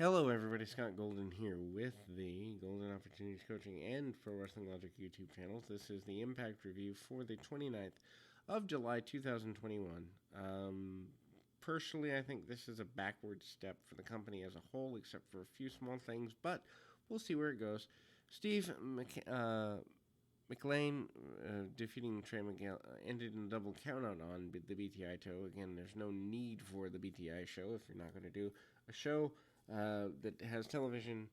Hello, everybody. Scott Golden here with the Golden Opportunities Coaching and Pro Wrestling Logic YouTube channels. This is the Impact Review for the 29th of July 2021. Personally, I think this is a backward step for the company as a whole, except for a few small things, but we'll see where it goes. Steve McLean defeating Trey Miguel ended in a double countout on the BTI show. Again, there's no need for the BTI show if you're not going to do a show that has television.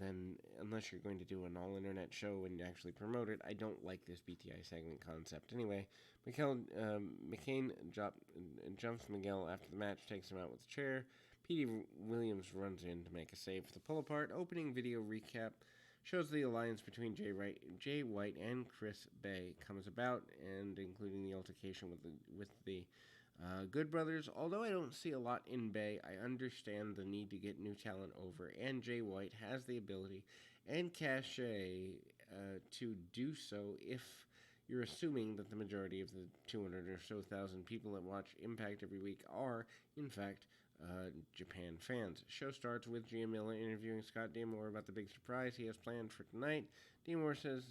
Then, unless you're going to do an all-internet show and actually promote it, I don't like this BTI segment concept. Anyway, McCain jumps Miguel after the match, takes him out with a chair. Petey Williams runs in to make a save for the pull apart. Opening video recap shows the alliance between Jay White and Chris Bay comes about, and including the altercation with the Good Brothers. Although I don't see a lot in Bay, I understand the need to get new talent over, and Jay White has the ability and cachet to do so if you're assuming that the majority of the 200 or so thousand people that watch Impact every week are, in fact, Japan fans. Show starts with Gia Miller interviewing Scott D'Amore about the big surprise he has planned for tonight. D'Amore says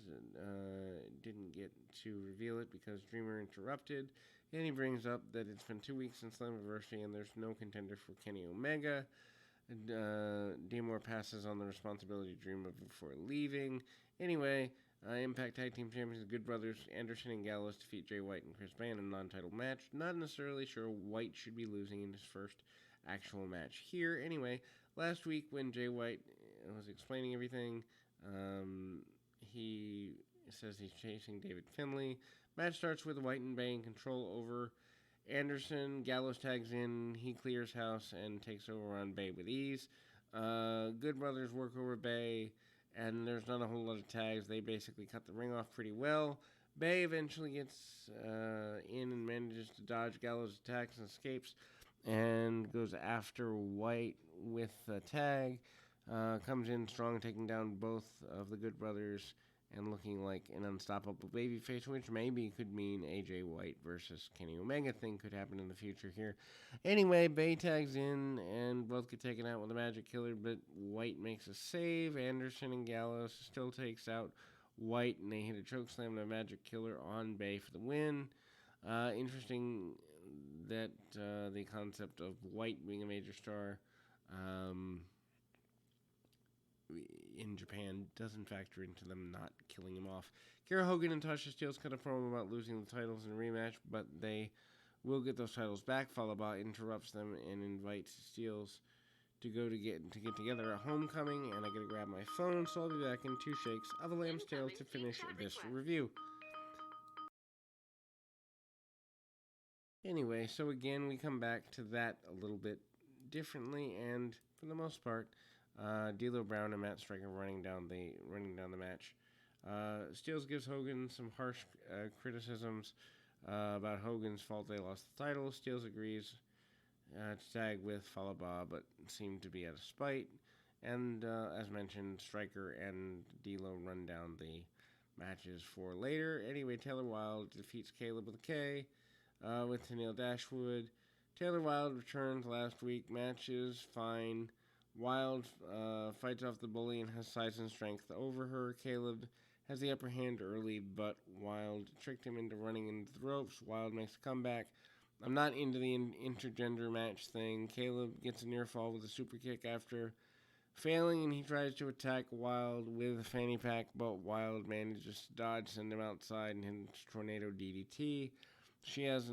didn't get to reveal it because Dreamer interrupted, and he brings up that it's been 2 weeks since Slammiversary and there's no contender for Kenny Omega. D'Amore passes on the responsibility to Dreamer before leaving. Anyway, Impact Tag Team Champions, the Good Brothers, Anderson and Gallows defeat Jay White and Chris Bay in a non-title match. Not necessarily sure White should be losing in his first actual match here. Anyway, last week when Jay White was explaining everything, he says he's chasing David Finlay. Match starts with White and Bay in control over Anderson. Gallows tags in, he clears house and takes over on Bay with ease. Good Brothers work over Bay, and there's not a whole lot of tags. They basically cut the ring off pretty well. Bay eventually gets in and manages to dodge Gallows' attacks and escapes, and goes after White with a tag. Comes in strong, taking down both of the Good Brothers and looking like an unstoppable babyface, which maybe could mean AJ White versus Kenny Omega thing could happen in the future here. Anyway, Bay tags in and both get taken out with a magic killer, but White makes a save. Anderson and Gallows still takes out White, and they hit a chokeslam and a magic killer on Bay for the win. Interesting that the concept of White being a major star in Japan doesn't factor into them not killing him off. Kiera Hogan and Tasha Steelz cut a promo about losing the titles in a rematch, but they will get those titles back. Falaba interrupts them and invites Steelz to get together at Homecoming, and I gotta grab my phone, so I'll be back in 2 shakes of a lamb's tail to finish this review. Anyway, so again, we come back to that a little bit differently, and for the most part, D'Lo Brown and Matt Striker running down the match. Steelz gives Hogan some harsh criticisms about Hogan's fault they lost the title. Steelz agrees to tag with Falaba, but seemed to be out of spite. And as mentioned, Striker and D'Lo run down the matches for later. Anyway, Taylor Wilde defeats Caleb with a K with Tennille Dashwood. Taylor Wilde returns last week. Matches fine. Wilde fights off the bully and has size and strength over her. Caleb has the upper hand early, but Wilde tricked him into running into the ropes. Wilde makes a comeback. I'm not into the intergender match thing. Caleb gets a near fall with a super kick after failing, and he tries to attack Wilde with a fanny pack, but Wilde manages to dodge, send him outside, and hits Tornado DDT. She has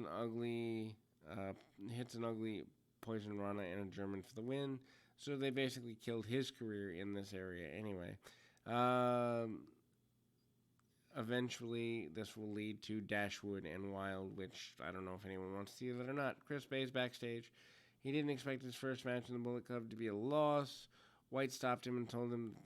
hits an ugly Poison Rana and a German for the win. So they basically killed his career in this area anyway. Eventually, this will lead to Dashwood and Wilde, which I don't know if anyone wants to see that or not. Chris Bay's backstage. He didn't expect his first match in the Bullet Club to be a loss. White stopped him and told him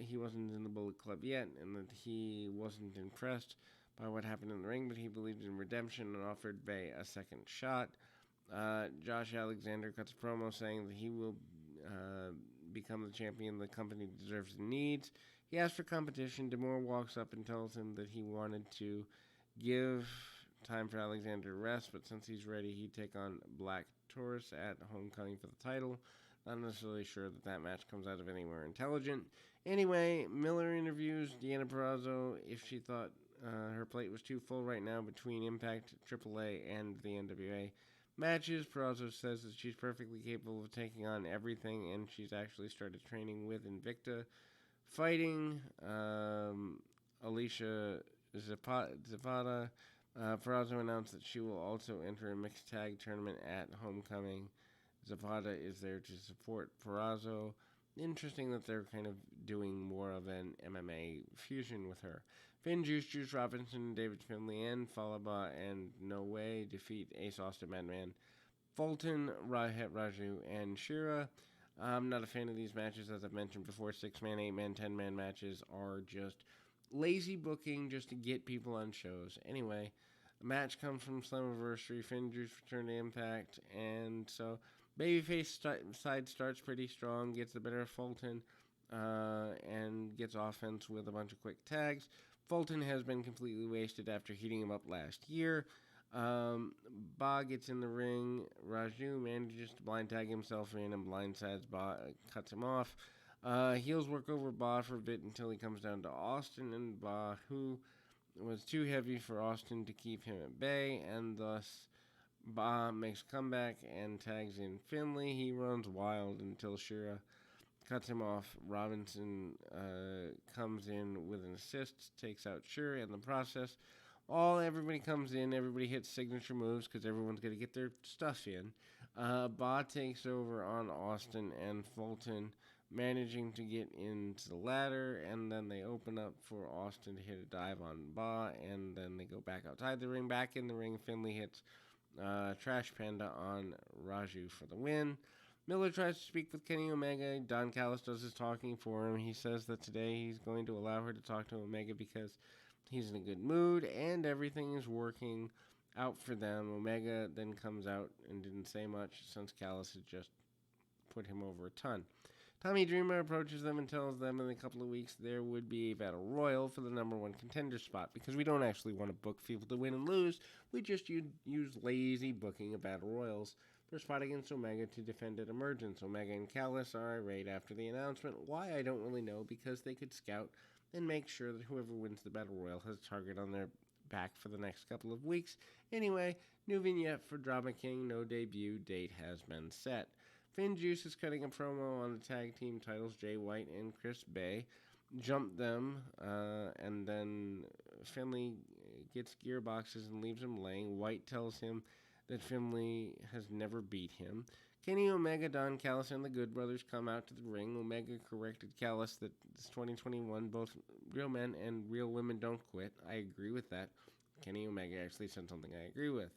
he wasn't in the Bullet Club yet and that he wasn't impressed by what happened in the ring, but he believed in redemption and offered Bay a second shot. Josh Alexander cuts a promo saying that he will become the champion the company deserves and needs. He asks for competition. D'Amore walks up and tells him that he wanted to give time for Alexander to rest, but since he's ready, he'd take on Black Taurus at Homecoming for the title. Not necessarily sure that match comes out of anywhere intelligent. Anyway, Miller interviews Deanna Purrazzo if she thought her plate was too full right now between Impact, AAA, and the NWA matches. Purrazzo says that she's perfectly capable of taking on everything, and she's actually started training with Invicta, fighting Alicia Zapata. Purrazzo announced that she will also enter a mixed tag tournament at Homecoming. Zapata is there to support Purrazzo. Interesting that they're kind of doing more of an MMA fusion with her. Finn Juice Robinson, David Finlay, and Falaba and No Way defeat Ace Austin, Madman, Fulton, Raju, and Shira. I'm not a fan of these matches, as I've mentioned before. 6-man, 8-man, 10-man matches are just lazy booking just to get people on shows. Anyway, a match comes from Slammiversary. Finn Juice returned to Impact, and so Babyface side starts pretty strong, gets the better of Fulton, and gets offense with a bunch of quick tags. Fulton has been completely wasted after heating him up last year. Ba gets in the ring. Raju manages to blind tag himself in and blindsides Ba, cuts him off. Heels work over Ba for a bit until he comes down to Austin and Ba, who was too heavy for Austin to keep him at bay, and thus Ba makes a comeback and tags in Finlay. He runs wild until Shira cuts him off. Robinson comes in with an assist, takes out Shira in the process. Everybody comes in, everybody hits signature moves because everyone's going to get their stuff in. Ba takes over on Austin and Fulton, managing to get into the ladder, and then they open up for Austin to hit a dive on Ba, and then they go back outside the ring, back in the ring. Finlay hits Trash Panda on Raju for the win. Miller tries to speak with Kenny Omega. Don Callis does his talking for him. He says that today he's going to allow her to talk to Omega because he's in a good mood and everything is working out for them. Omega then comes out and didn't say much since Callis had just put him over a ton. Tommy Dreamer approaches them and tells them in a couple of weeks there would be a battle royal for the number one contender spot because we don't actually want to book people to win and lose. We just use lazy booking of battle royals for a spot against Omega to defend at Emergence. Omega and Callis are irate after the announcement. Why, I don't really know, because they could scout and make sure that whoever wins the battle royal has a target on their back for the next couple of weeks. Anyway, new vignette for Drama King. No debut date has been set. Finn Juice is cutting a promo on the tag team titles. Jay White and Chris Bay jump them, and then Finlay gets gearboxes and leaves him laying. White tells him that Finlay has never beat him. Kenny Omega, Don Callis, and the Good Brothers come out to the ring. Omega corrected Callis that this 2021, both real men and real women don't quit. I agree with that. Kenny Omega actually said something I agree with.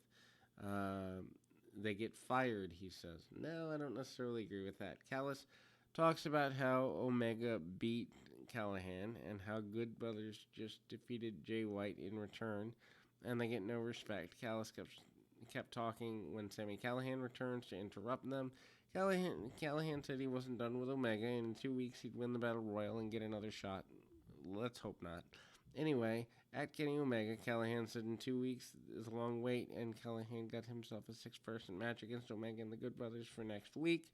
They get fired, he says. No, I don't necessarily agree with that. Callis talks about how Omega beat Callahan and how Good Brothers just defeated Jay White in return, and they get no respect. Callis kept talking when Sami Callihan returns to interrupt them. Callahan said he wasn't done with Omega, and in 2 weeks he'd win the Battle Royal and get another shot. Let's hope not. Anyway, at Kenny Omega, Callahan said in 2 weeks is a long wait, and Callahan got himself a 6-person match against Omega and the Good Brothers for next week.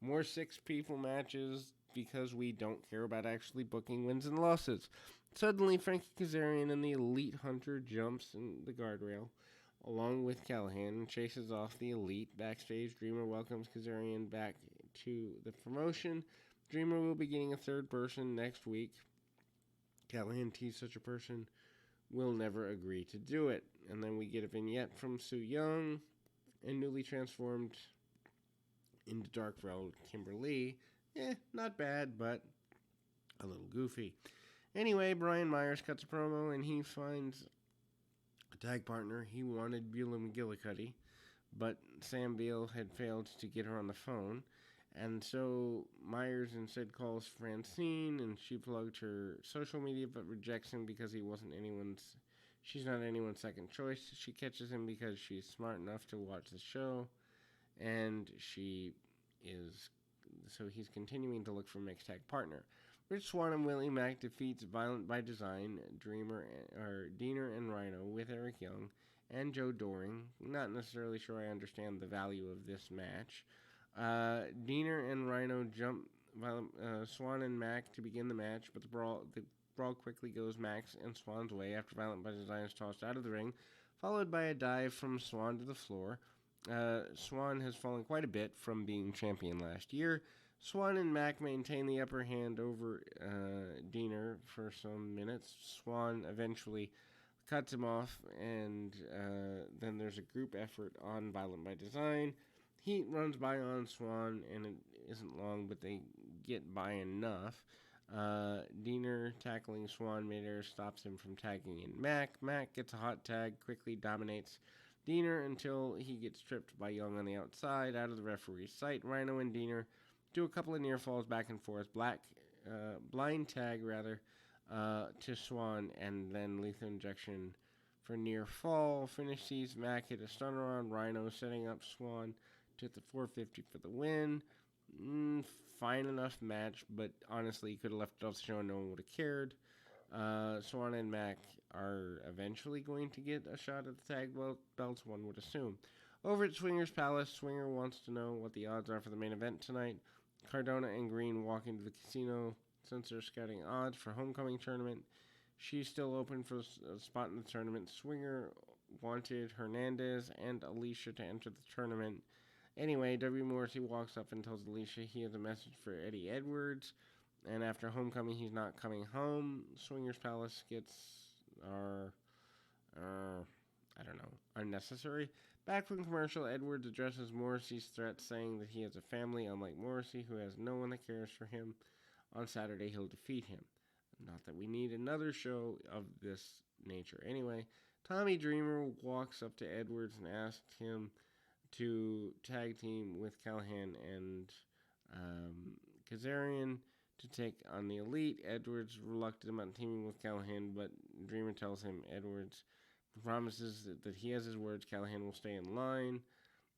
More 6-people matches because we don't care about actually booking wins and losses. Suddenly, Frankie Kazarian and the Elite Hunter jumps in the guardrail along with Callahan and chases off the Elite. Backstage, Dreamer welcomes Kazarian back to the promotion. Dreamer will be getting a 3rd person next week. Callahan teased such a person will never agree to do it. And then we get a vignette from Su Yung and newly transformed into Dark World Kimberly. Not bad, but a little goofy. Anyway, Brian Myers cuts a promo and he finds a tag partner. He wanted Beulah McGillicuddy, but Sam Beal had failed to get her on the phone. And so Myers instead calls Francine, and she plugged her social media, but rejects him because she's not anyone's second choice. She catches him because she's smart enough to watch the show, and so he's continuing to look for a mixed tag partner. Rich Swann and Willie Mack defeats Violent by Design, Diener and Rhino with Eric Young and Joe Doring. Not necessarily sure I understand the value of this match. Diener and Rhino jump Swan and Mac to begin the match, but the brawl quickly goes Mac's and Swan's way after Violent by Design is tossed out of the ring, followed by a dive from Swan to the floor. Swan has fallen quite a bit from being champion last year. Swan and Mac maintain the upper hand over Diener for some minutes. Swan eventually cuts him off, and then there's a group effort on Violent by Design. Heat runs by on Swan, and it isn't long, but they get by enough. Diener tackling Swan midair stops him from tagging in Mac. Mac gets a hot tag, quickly dominates Diener until he gets tripped by Young on the outside, out of the referee's sight. Rhino and Diener do a couple of near falls back and forth. Blind tag, to Swan, and then lethal injection for near fall. Finish sees Mac hit a stunner on Rhino, setting up Swan to hit the 450 for the win. Fine enough match, but honestly, you could have left it off the show and no one would have cared. Swan and Mac are eventually going to get a shot at the tag belts, one would assume. Over at Swinger's Palace, Swinger wants to know what the odds are for the main event tonight. Cardona and Green walk into the casino since they're scouting odds for Homecoming tournament. She's still open for a spot in the tournament. Swinger wanted Hernandez and Alicia to enter the tournament. Anyway, W. Morrissey walks up and tells Alicia he has a message for Eddie Edwards, and after Homecoming, he's not coming home. Swinger's Palace gets unnecessary. Back from commercial, Edwards addresses Morrissey's threat, saying that he has a family, unlike Morrissey, who has no one that cares for him. On Saturday, he'll defeat him. Not that we need another show of this nature. Anyway, Tommy Dreamer walks up to Edwards and asks him to tag team with Callahan and Kazarian to take on the Elite. Edwards reluctant about teaming with Callahan, but Dreamer tells him Edwards promises that he has his words, Callahan will stay in line,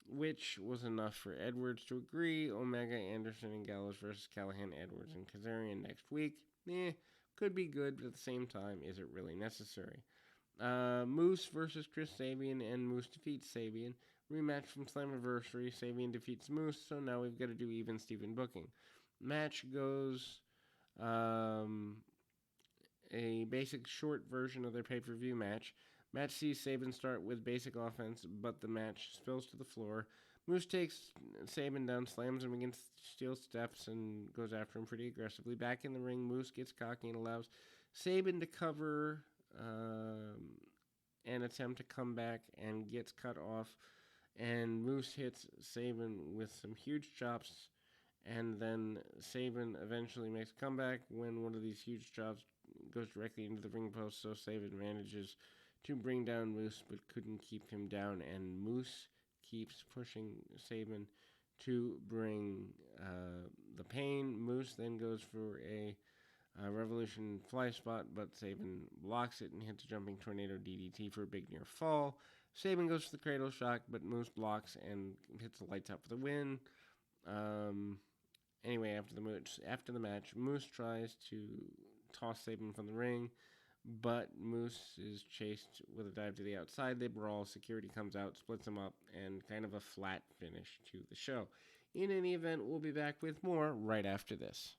which was enough for Edwards to agree. Omega, Anderson, and Gallows versus Callahan, Edwards, and Kazarian next week. Could be good, but at the same time, is it really necessary? Moose versus Chris Sabian, and Moose defeats Sabian. Rematch from Slammiversary. Sabian defeats Moose, so now we've got to do even Steven booking. Match goes a basic short version of their pay-per-view match. Match sees Saban start with basic offense, but the match spills to the floor. Moose takes Saban down, slams him against steel steps, and goes after him pretty aggressively. Back in the ring, Moose gets cocky and allows Saban to cover and attempt to come back and gets cut off. And Moose hits Saban with some huge chops, and then Saban eventually makes a comeback when one of these huge chops goes directly into the ring post, so Saban manages to bring down Moose, but couldn't keep him down, and Moose keeps pushing Saban to bring the pain. Moose then goes for a Revolution fly spot, but Saban blocks it and hits a jumping tornado DDT for a big near fall. Saban goes for the cradle shock, but Moose blocks and hits the lights out for the win. Anyway, after the match, Moose tries to toss Saban from the ring, but Moose is chased with a dive to the outside. They brawl, security comes out, splits them up, and kind of a flat finish to the show. In any event, we'll be back with more right after this.